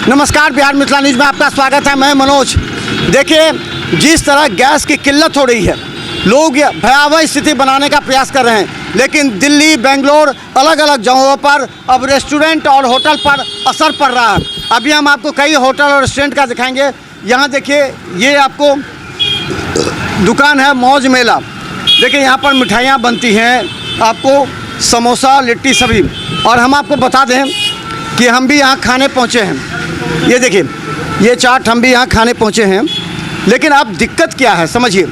नमस्कार, बिहार मिथिला न्यूज़ में आपका स्वागत है। मैं मनोज। देखिए, जिस तरह गैस की किल्लत हो रही है, लोग भयावह स्थिति बनाने का प्रयास कर रहे हैं, लेकिन दिल्ली, बेंगलोर, अलग अलग जगहों पर अब रेस्टोरेंट और होटल पर असर पड़ रहा है। अभी हम आपको कई होटल और रेस्टोरेंट का दिखाएंगे। यहाँ देखिए, ये आपको दुकान है मौज मेला। देखिए, यहाँ पर मिठाइयाँ बनती हैं, आपको समोसा, लिट्टी सभी। और हम आपको बता दें कि हम भी यहाँ खाने पहुँचे हैं। ये देखिए, ये चाट हम भी यहाँ खाने पहुँचे हैं। लेकिन अब दिक्कत क्या है समझिए,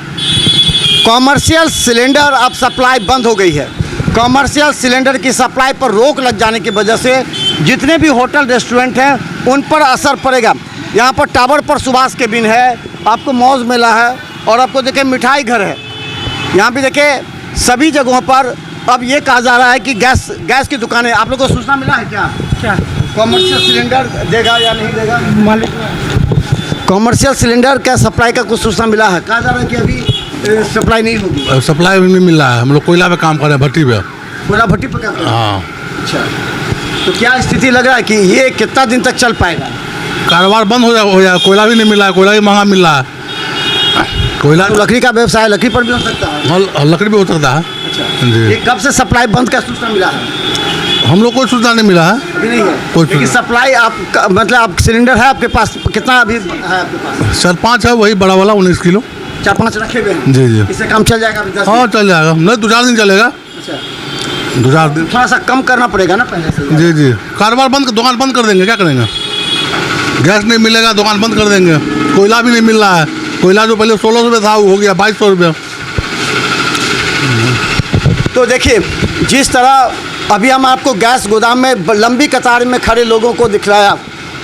कॉमर्शियल सिलेंडर अब सप्लाई बंद हो गई है। कॉमर्शियल सिलेंडर की सप्लाई पर रोक लग जाने की वजह से जितने भी होटल रेस्टोरेंट हैं उन पर असर पड़ेगा। यहाँ पर टावर पर सुभाष केबिन है, आपको मौज मेला है, और आपको देखिए मिठाई घर है। यहाँ भी देखिए सभी जगहों पर अब ये कहा जा रहा है कि गैस की दुकानें। आप लोगों को सूचना मिला है क्या कॉमर्शियल सिलेंडर देगा या नहीं देगा? मालिक, कॉमर्शियल सिलेंडर क्या सप्लाई का कुछ सूचना मिला है? कहा जा रहा है कि अभी सप्लाई नहीं होगी। सप्लाई नहीं मिल रहा है। हम लोग कोयला पे काम कर रहे हैं, भट्टी पे। कोयला भट्टी पे काम कर रहे हैं? हाँ। अच्छा, तो क्या स्थिति लग रहा है कि ये कितना दिन तक चल पाएगा? कारोबार बंद हो जाए। कोयला भी नहीं मिल रहा है, कोयला भी महंगा मिल रहा है। कोयला तो लकड़ी का व्यवसाय, लकड़ी पर भी हो सकता है। लकड़ी भी हो सकता है। अच्छा जी। ये कब से सप्लाई बंद का सूचना मिला है? हम लोग कोई सूचना नहीं मिला है। अभी नहीं है कोई लेकिन सप्लाई आप मतलब आप सिलेंडर है आपके पास? कितना अभी है आपके पास? 4-5 है, वही बड़ा वाला 19 किलो। 4-5 रखे हुए हैं। जी जी। इससे काम चल जाएगा अभी 10 हाँ चल जाएगा, नहीं 2-4 दिन चलेगा। अच्छा, 2-4 दिन। थोड़ा सा कम करना पड़ेगा ना पहले से। जी जी। कारोबार बंद, दुकान बंद कर देंगे, क्या करेंगे? गैस नहीं मिलेगा, दुकान बंद कर देंगे। कोयला भी नहीं मिल रहा है। कोयला जो पहले 1600 रुपये था, वो हो गया 2200 रुपये। तो देखिए, जिस तरह अभी हम आपको गैस गोदाम में लंबी कतार में खड़े लोगों को दिखलाया,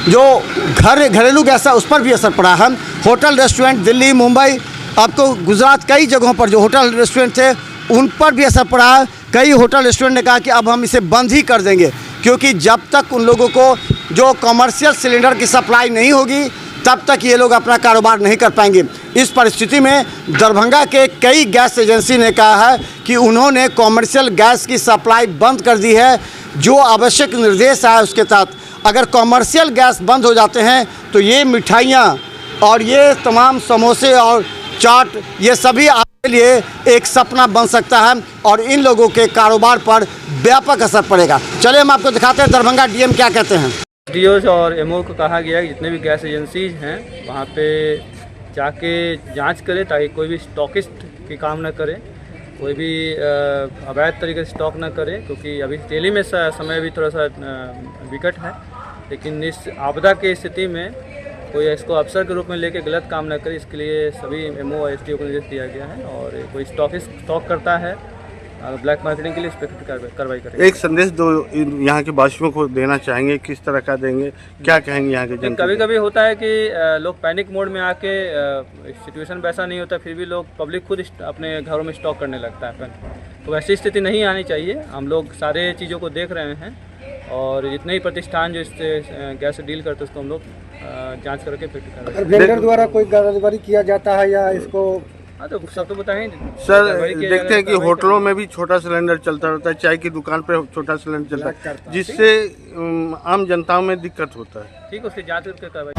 जो घरेलू गैस है उस पर भी असर पड़ा है। होटल रेस्टोरेंट दिल्ली, मुंबई, आपको गुजरात, कई जगहों पर जो होटल रेस्टोरेंट थे उन पर भी असर पड़ा है। कई होटल रेस्टोरेंट ने कहा कि अब हम इसे बंद ही कर देंगे, क्योंकि जब तक उन लोगों को जो कमर्शियल सिलेंडर की सप्लाई नहीं होगी तब तक ये लोग अपना कारोबार नहीं कर पाएंगे। इस परिस्थिति में दरभंगा के कई गैस एजेंसी ने कहा है कि उन्होंने कॉमर्शियल गैस की सप्लाई बंद कर दी है। जो आवश्यक निर्देश है उसके तहत अगर कॉमर्शियल गैस बंद हो जाते हैं तो ये मिठाइयाँ और ये तमाम समोसे और चाट, ये सभी आपके लिए एक सपना बन सकता है और इन लोगों के कारोबार पर व्यापक असर पड़ेगा। चलिए हम आपको दिखाते हैं दरभंगा डीएम क्या कहते हैं। डीओ और एमओ को कहा गया है कि जितने भी गैस एजेंसीज हैं वहाँ पे जाके जांच करें, ताकि कोई भी स्टॉकिस्ट की काम ना करे, कोई भी अवैध तरीके से स्टॉक ना करे, क्योंकि अभी दिल्ली में समय भी थोड़ा सा विकट है। लेकिन इस आपदा की स्थिति में कोई इसको अवसर के रूप में लेके गलत काम ना करे, इसके लिए सभी एमओ और एसडीओ को निर्देश दिया गया है। और कोई स्टॉकिस्ट स्टॉक करता है ब्लैक मार्केटिंग के लिए, इस पर कार्रवाई करेंगे। एक संदेश दो यहाँ के वासियों को देना चाहेंगे, किस तरह का देंगे, क्या कहेंगे यहाँ के जनता? कभी कभी होता है कि लोग पैनिक मोड में आके, सिचुएशन वैसा नहीं होता, फिर भी लोग पब्लिक खुद अपने घरों में स्टॉक करने लगता है। तो वैसी स्थिति नहीं आनी चाहिए। हम लोग सारे चीज़ों को देख रहे हैं और जितने ही प्रतिष्ठान जो इससे गैस से डील करते हैं उसको हम लोग जाँच करके फिर वेंडर द्वारा कोई कारोबारी किया जाता है या इसको? हाँ, तो सब तो बताएंगे सर। देखते हैं कि होटलों में भी छोटा सिलेंडर चलता रहता है, चाय की दुकान पे छोटा सिलेंडर चलता है, जिससे आम जनताओं में दिक्कत होता है। ठीक है, उसकी जाँच करके कार्रवाई।